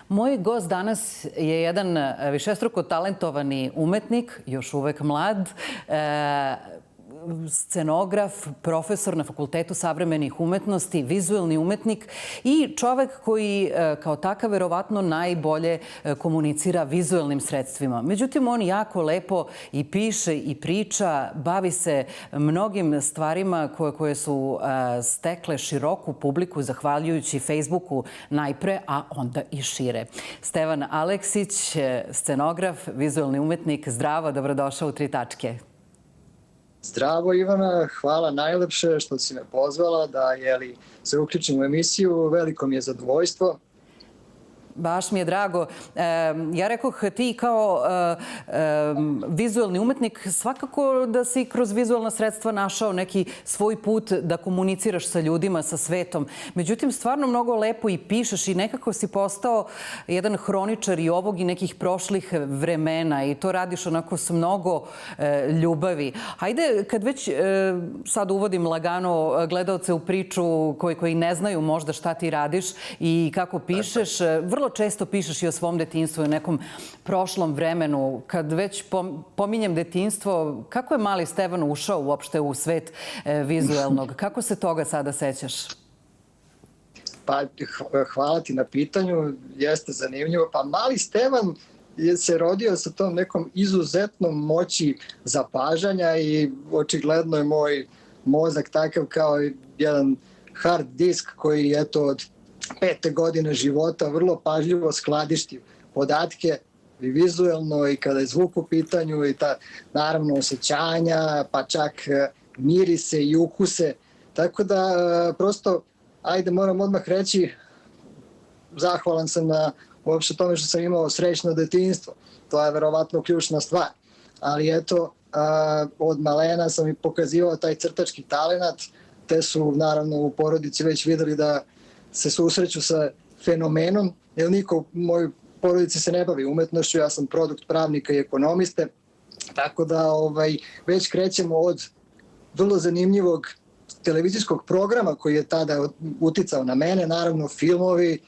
Moj gost danas je jedan višestruko talentovani umetnik, još uvek mlad, scenograf, profesor na Fakultetu savremenih umetnosti, vizuelni umetnik i čovek koji kao takav verovatno najbolje komunicira vizuelnim sredstvima. Međutim, on jako lepo i piše i priča, bavi se mnogim stvarima koje su stekle široku publiku zahvaljujući Facebooku najpre, a onda i šire. Stevan Aleksić, scenograf, vizuelni umetnik. Zdravo, dobrodošao u Tri tačke. Zdravo Ivana, hvala najlepše što si me pozvala da se uključim u emisiju. Veliko mi je zadovoljstvo. Baš mi je drago. Ja rekoh, ti kao vizuelni umetnik svakako da si kroz vizuelna sredstva našao neki svoj put da komuniciraš sa ljudima, sa svetom. Međutim, stvarno mnogo lepo i pišeš i nekako si postao jedan hroničar i ovog i nekih prošlih vremena i to radiš onako s mnogo ljubavi. Hajde, kad već sad uvodim lagano gledaoce u priču koji ne znaju možda šta ti radiš i kako pišeš, vrlo često pišeš i o svom detinjstvu i o nekom prošlom vremenu. Kad već pominjem detinjstvo, kako je mali Stevan ušao uopšte u svet vizuelnog? Kako se toga sada sećaš? Pa, hvala ti na pitanju. Jeste zanimljivo. Pa mali Stevan se rodio sa tom nekom izuzetnom moći zapažanja i očigledno je moj mozak takav kao jedan hard disk koji od 5. godine života vrlo pažljivo skladišti podatke i vizuelno i kada je zvuk u pitanju i naravno osjećanja, pa čak mirise i ukuse. Tako da prosto, moram odmah reći, zahvalan sam na uopšte tome što sam imao srećno detinjstvo. To je verovatno ključna stvar. Ali od malena sam i pokazivao taj crtački talenat, te su naravno u porodici već videli da se susreću sa fenomenom, jer niko u mojoj porodici se ne bavi umetnošću, ja sam produkt pravnika i ekonomiste, tako da već krećemo od vrlo zanimljivog televizijskog programa koji je tada uticao na mene, naravno filmovi,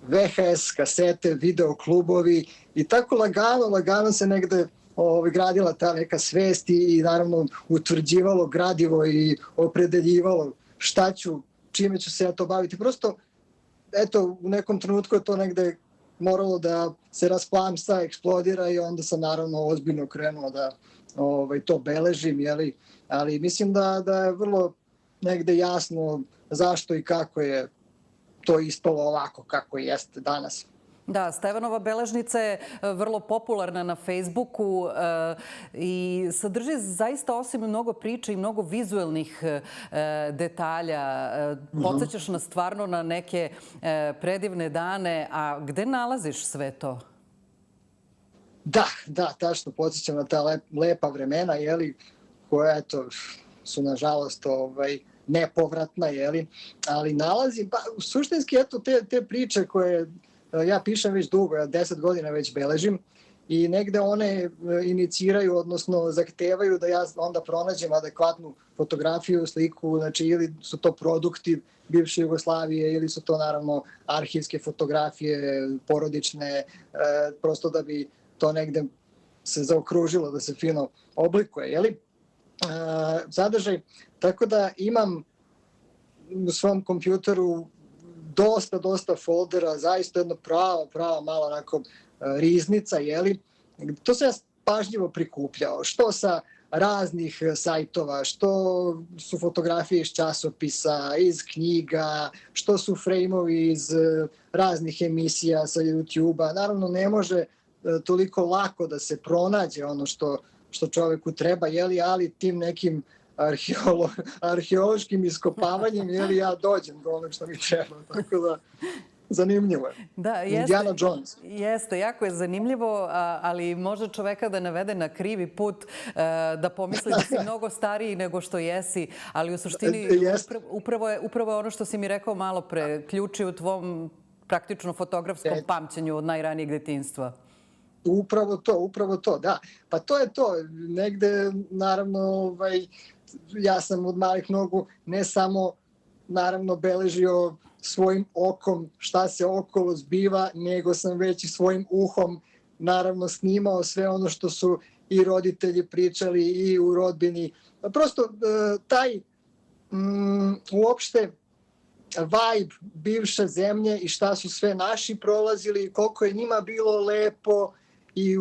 VHS, kasete, videoklubovi i tako lagano se negde gradila ta neka svest i naravno utvrđivalo gradivo i opredeljivalo šta ću, čime ću se ja to baviti. Prosto, u nekom trenutku je to negde moralo da se rasplamsa, eksplodira i onda sam naravno ozbiljno krenuo da to beležim, ali mislim da je vrlo negde jasno zašto i kako je to ispalo ovako kako jeste danas. Da, Stevanova beležnica je vrlo popularna na Facebooku i sadrži zaista osim mnogo priča i mnogo vizuelnih detalja. Podsjećaš nas stvarno na neke predivne dane, a gde nalaziš sve to? Da, tačno podsjećam na ta lepa vremena, koja su nažalost nepovratna, ali nalazim, suštinski te priče koje ja pišem već dugo, 10 godina već beležim i negde one iniciraju, odnosno zahtevaju da ja onda pronađem adekvatnu fotografiju, sliku, znači ili su to produkti bivše Jugoslavije ili su to naravno arhivske fotografije, porodične, prosto da bi to negde se zaokružilo, da se fino oblikuje, sadržaj. Tako da imam u svom kompjuteru dosta foldera, zaista jedna prava mala onako riznica, To sam ja pažljivo prikupljao, što sa raznih sajtova, što su fotografije iz časopisa, iz knjiga, što su frejmovi iz raznih emisija sa YouTube-a. Naravno, ne može toliko lako da se pronađe ono što čoveku treba, ali tim nekim arheološkim iskopavanjem, ja dođem do onog što mi treba, tako da zanimljivo je. Da, Indiana Jones. Jeste, jako je zanimljivo, ali može čoveka da navede na krivi put, da pomisli da si mnogo stariji nego što jesi, ali u suštini upravo je ono što si mi rekao malo pre, ključi u tvom praktično fotografskom pamćenju od najranijeg detinjstva. Upravo to, da. Pa to je to. Negde, naravno, ja sam od malih nogu ne samo naravno beležio svojim okom šta se okolo zbiva, nego sam već i svojim uhom naravno snimao sve ono što su i roditelji pričali i u rodbini. Prosto taj uopšte vibe bivše zemlje i šta su sve naši prolazili i koliko je njima bilo lepo i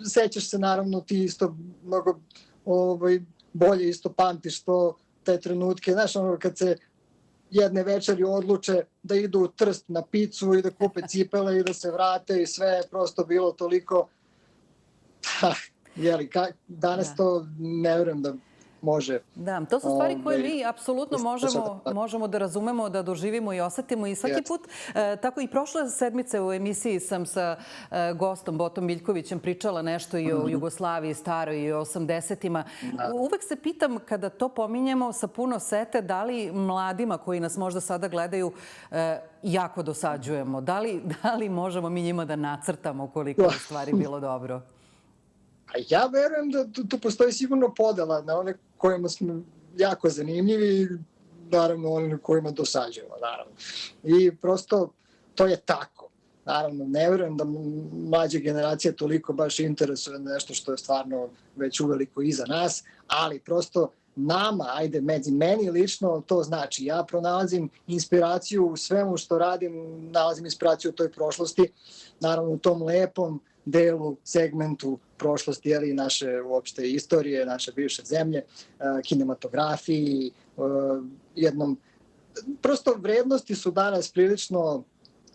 sećaš se naravno ti isto mnogo bolje isto pamtiš to te trenutke, znaš ono kad se jedne večeri odluče da idu u Trst na picu i da kupe cipele i da se vrate i sve je prosto bilo toliko danas to ne vjerujem da može. Da, to su stvari koje mi apsolutno možemo da razumemo, da doživimo i osetimo i svaki put. Tako i prošle sedmice u emisiji sam sa gostom Botom Miljkovićem pričala nešto i o Jugoslaviji staroj i o 80-ima. Uvek se pitam kada to pominjemo sa puno sete da li mladima koji nas možda sada gledaju jako dosađujemo. Da li možemo mi njima da nacrtamo koliko je stvari bilo dobro? Ja verujem da tu postoji sigurno podela na one kojima smo jako zanimljivi i naravno one kojima dosađujemo, naravno. I prosto to je tako. Naravno, ne verujem da mlađe generacije toliko baš interesuje nešto što je stvarno već uveliko iza nas, ali prosto nama, meni lično to znači. Ja pronalazim inspiraciju u svemu što radim, nalazim inspiraciju u toj prošlosti, naravno u tom lepom delu, segmentu prošlosti, ali i naše uopšte istorije, naše bivše zemlje, kinematografiji, jednom... Prosto vrednosti su danas prilično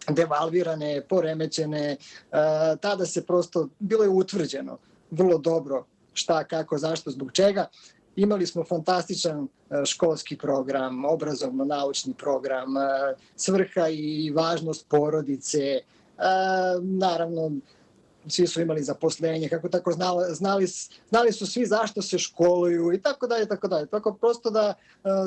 devalvirane, poremećene. Tada se prosto bilo je utvrđeno vrlo dobro šta, kako, zašto, zbog čega. Imali smo fantastičan školski program, obrazovno-naučni program, svrha i važnost porodice, naravno svi su imali zaposlenje, kako tako znali su svi zašto se školuju i tako dalje, tako dalje. Tako prosto da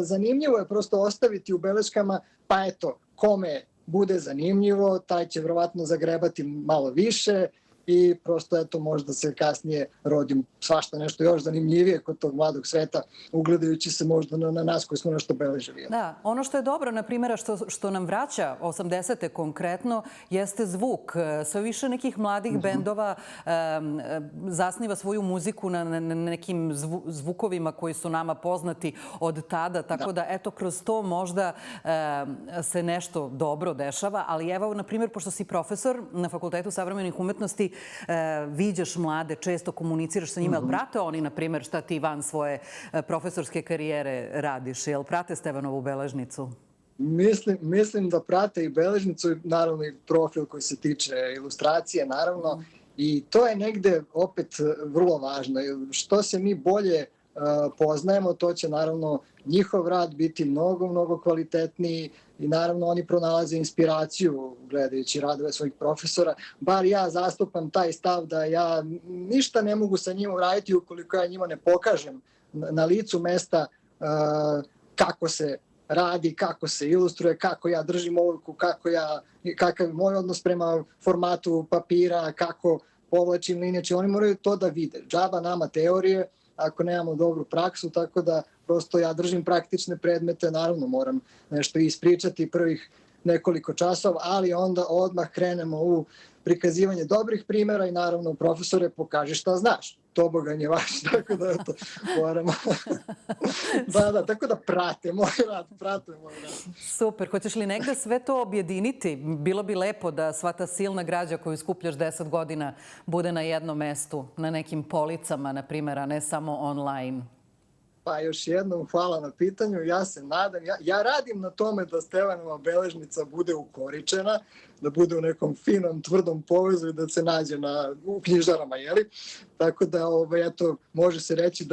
zanimljivo je prosto ostaviti u beleškama, pa eto, kome bude zanimljivo, taj će verovatno zagrebati malo više i prosto eto možda se kasnije rodim svašta nešto još zanimljivije kod tog mladog sveta, ugledajući se možda na nas koji smo nešto beležili. Da, ono što je dobro, na primjer, što nam vraća 80-te konkretno, jeste zvuk. Sve više nekih mladih bendova zasniva svoju muziku na nekim zvukovima koji su nama poznati od tada, tako da eto kroz to možda se nešto dobro dešava, ali evo, na primjer, pošto si profesor na Fakultetu savremenih umetnosti, viđaš mlade, često komuniciraš sa njima, jel prate oni, na primjer, šta ti van svoje profesorske karijere radiš? Jel prate Stevanovu beležnicu? Mislim da prate i beležnicu, naravno i profil koji se tiče ilustracije, naravno. I to je negde opet vrlo važno. Što se mi bolje poznajemo, to će naravno njihov rad biti mnogo kvalitetniji i naravno oni pronalaze inspiraciju gledajući radove svojih profesora. Bar ja zastupam taj stav da ja ništa ne mogu sa njima raditi ukoliko ja njima ne pokažem na licu mesta kako se radi, kako se ilustruje, kako ja držim olovku, kakav je moj odnos prema formatu papira, kako povlačim linije. Oni moraju to da vide. Džaba nama teorije ako nemamo dobru praksu, tako da prosto ja držim praktične predmete, naravno moram nešto ispričati prvih nekoliko časova, ali onda odmah krenemo u prikazivanje dobrih primjera i naravno profesore pokaži šta znaš. To bogan je vaš, tako da eto, moramo. Da, tako da prate moj rad. Super. Hoćeš li negde sve to objediniti? Bilo bi lepo da sva ta silna građa koju skupljaš 10 godina bude na jednom mestu, na nekim policama, na primjer, a ne samo online. Pa još jednom hvala na pitanju. Ja se nadam, ja radim na tome da Stevanova beležnica bude ukoričena, da bude u nekom finom, tvrdom povezu i da se nađe u knjižarama, jeli? Tako da, eto, može se reći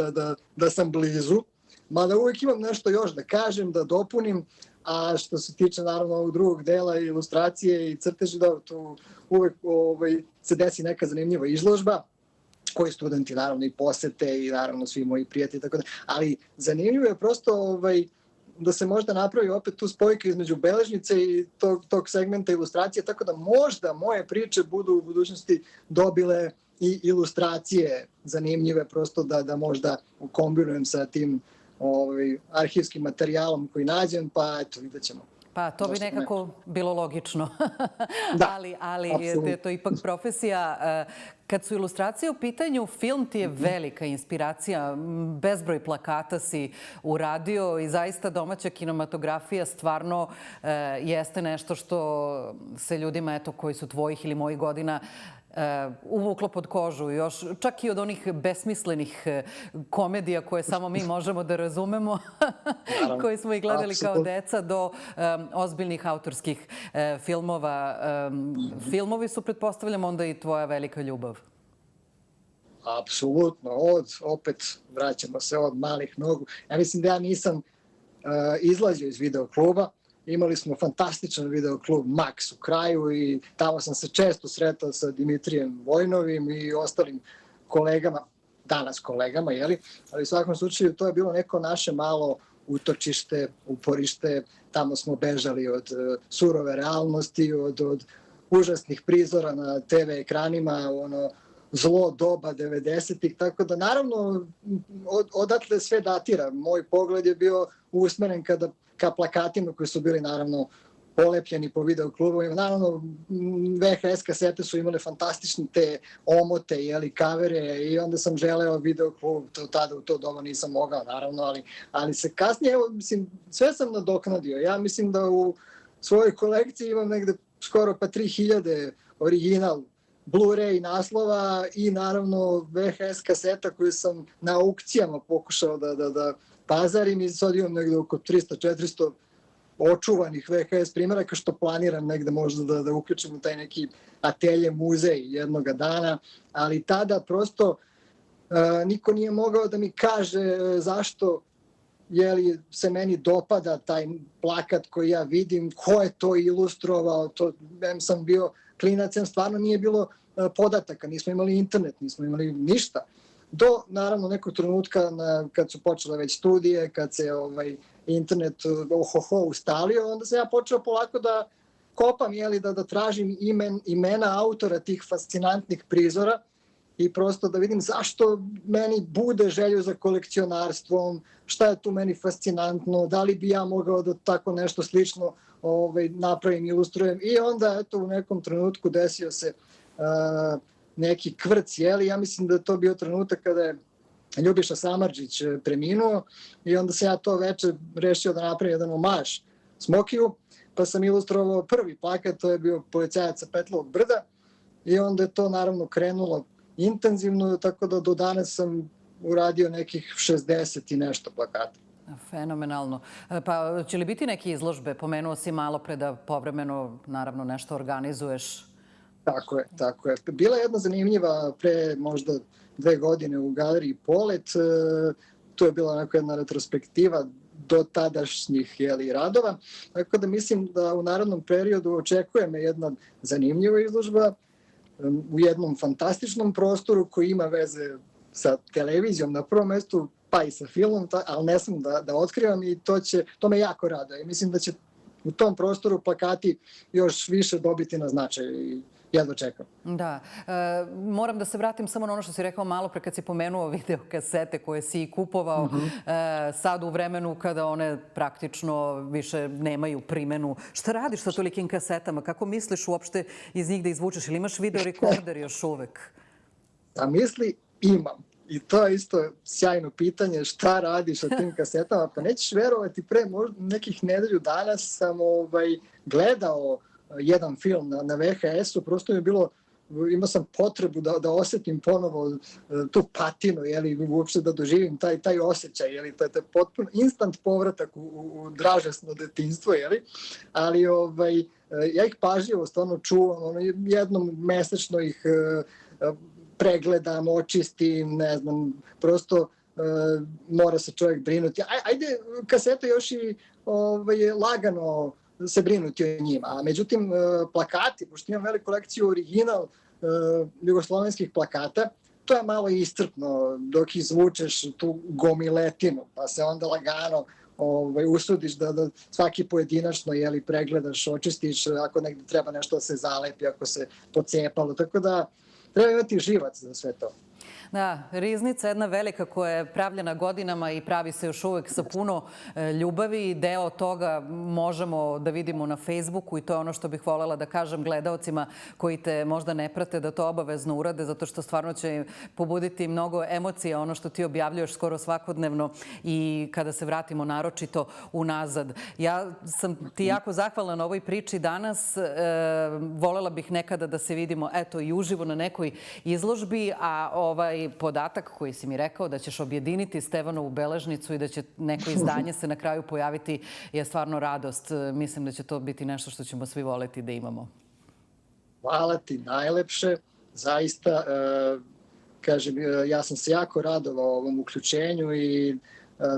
da sam blizu. Mada uvijek imam nešto još da kažem, da dopunim, a što se tiče naravno ovog drugog dela, ilustracije i crteži, da tu uvijek se desi neka zanimljiva izložba, koji studenti naravno i posete i naravno svi moji prijatelji, tako da. Ali zanimljivo je prosto da se možda napravi opet tu spojka između beležnice i tog segmenta ilustracije, tako da možda moje priče budu u budućnosti dobile i ilustracije zanimljive, prosto da možda kombinujem sa tim arhivskim materijalom koji nađem, pa eto, vidjet ćemo. Pa to bi nekako bilo logično. Da, ali apsolutno. je to ipak profesija. Kad su ilustracije u pitanju, film ti je velika inspiracija. Bezbroj plakata si uradio i zaista domaća kinematografija stvarno jeste nešto što se ljudima, eto, koji su tvojih ili mojih godina uvuklo pod kožu, još čak i od onih besmislenih komedija koje samo mi možemo da razumemo, koje smo i gledali kao deca, do ozbiljnih autorskih filmova. Filmovi su, pretpostavljam, onda i tvoja velika ljubav. Apsolutno, opet vraćamo se od malih nogu. Ja mislim da ja nisam izlazio iz videokluba. Imali smo fantastičan videoklub Max u kraju i tamo sam se često sretao sa Dimitrijem Vojnovim i ostalim kolegama, danas kolegama, jeli? Ali u svakom slučaju to je bilo neko naše malo utočište, uporište. Tamo smo bežali od surove realnosti, od užasnih prizora na TV ekranima, zlo doba 90-ih, tako da naravno odatle sve datira. Moj pogled je bio usmeren ka plakatima koji su bili naravno polepljeni po videoklubovima. Naravno, VHS kasete su imale fantastične te omote, kavere i onda sam želeo videoklub, tada u to doba nisam mogao naravno, ali se kasnije, mislim, sve sam nadoknadio. Ja mislim da u svojoj kolekciji imam negde skoro pa 3000 original Blu-ray naslova i naravno VHS kaseta koje sam na aukcijama pokušao da pazarim i sad imam negde oko 300-400 očuvanih VHS primjeraka što planiram negde možda da uključim u taj neki atelje muzej jednoga dana, ali tada prosto niko nije mogao da mi kaže zašto se meni dopada taj plakat koji ja vidim, ko je to ilustrovao, sam bio klinac, stvarno nije bilo podataka, nismo imali internet, nismo imali ništa. Do, naravno, nekog trenutka kad su počele već studije, kad se internet ustalio, onda sam ja počeo polako da kopam, da tražim imena autora tih fascinantnih prizora i prosto da vidim zašto meni bude želju za kolekcionarstvom, šta je tu meni fascinantno, da li bi ja mogao da tako nešto slično napravim, ilustrujem. I onda, eto, u nekom trenutku desio se neki kvrc, ja mislim da je to bio trenutak kada je Ljubiša Samardžić preminuo i onda sam ja to veče rešio da napravim jedan omaž Smokiju, pa sam ilustrovao prvi plakat, to je bio Policajac sa Petlovog brda i onda je to naravno krenulo intenzivno, tako da do danas sam uradio nekih 60 i nešto plakata. Fenomenalno. Pa će li biti neke izložbe? Pomenuo si malo pre da povremeno, naravno, nešto organizuješ. Tako je. Bila je jedna zanimljiva pre možda 2 godine u galeriji Polet. Tu je bila onako jedna retrospektiva do tadašnjih radova. Tako da mislim da u narednom periodu očekuje me jedna zanimljiva izložba u jednom fantastičnom prostoru koji ima veze sa televizijom na prvom mestu, pa i sa filmom, ali ne sam da otkrivam i to me jako raduje. Mislim da će u tom prostoru plakati još više dobiti na značaju i jedva čekam. Da. Moram da se vratim samo na ono što si rekao malo pre kad si pomenuo videokasete koje si kupovao sad u vremenu kada one praktično više nemaju primenu. Šta radiš sa tolikim kasetama? Kako misliš uopšte iz njih da izvučeš? Ili imaš videorekorder još uvek? A misli imam. I to je isto sjajno pitanje, šta radiš sa tim kasetama? Pa nećeš verovati, pre nekih nedelju dana sam gledao jedan film na VHS-u, prosto mi je bilo, imao sam potrebu da osetim ponovo tu patinu, uopšte da doživim taj osjećaj, to je potpuno instant povratak u dražesno detinjstvo, ali ja ih pažljivo stvarno čuvam, jednom mesečno ih pregledam, očistim, ne znam, prosto mora se čovjek brinuti. Ajde, kaseta još i lagano se brinuti o njima. A međutim, plakati, pošto imam veliku kolekciju original jugoslovenskih plakata, to je malo iscrpno dok izvučeš tu gomiletinu, pa se onda lagano usudiš da svaki pojedinačno pregledaš, očistiš, ako negdje treba nešto da se zalepi, ako se pocepalo, tako da treba imati živac za sve to. Da, riznica jedna velika koja je pravljena godinama i pravi se još uvek sa puno ljubavi. Deo toga možemo da vidimo na Facebooku i to je ono što bih voljela da kažem gledaocima koji te možda ne prate da to obavezno urade zato što stvarno će pobuditi mnogo emocija ono što ti objavljuješ skoro svakodnevno i kada se vratimo naročito unazad. Ja sam ti jako zahvalna na ovoj priči danas. Voljela bih nekada da se vidimo eto i uživo na nekoj izložbi, a ovaj podatak koji si mi rekao da ćeš objediniti Stevanovu beležnicu i da će neko izdanje se na kraju pojaviti je stvarno radost. Mislim da će to biti nešto što ćemo svi voleti da imamo. Hvala ti najlepše. Zaista, kažem, ja sam se jako radovao ovom uključenju i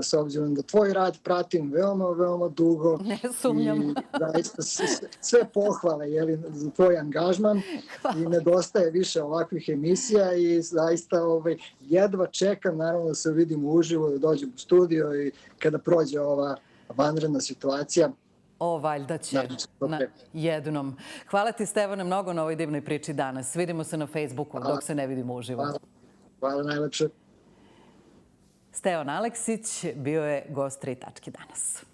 s obzirom da tvoj rad pratim veoma, veoma dugo. Ne sumnjam. I zaista sve pohvale za tvoj angažman i nedostaje više ovakvih emisija i zaista jedva čekam naravno da se vidimo uživo, da dođem u studio i kada prođe ova vanredna situacija. Valjda će na jednom. Hvala ti, Stevane, mnogo na ovoj divnoj priči danas. Vidimo se na Facebooku dok se ne vidimo uživo. Hvala najlepše. Stevan Aleksić bio je gost 3 tačke danas.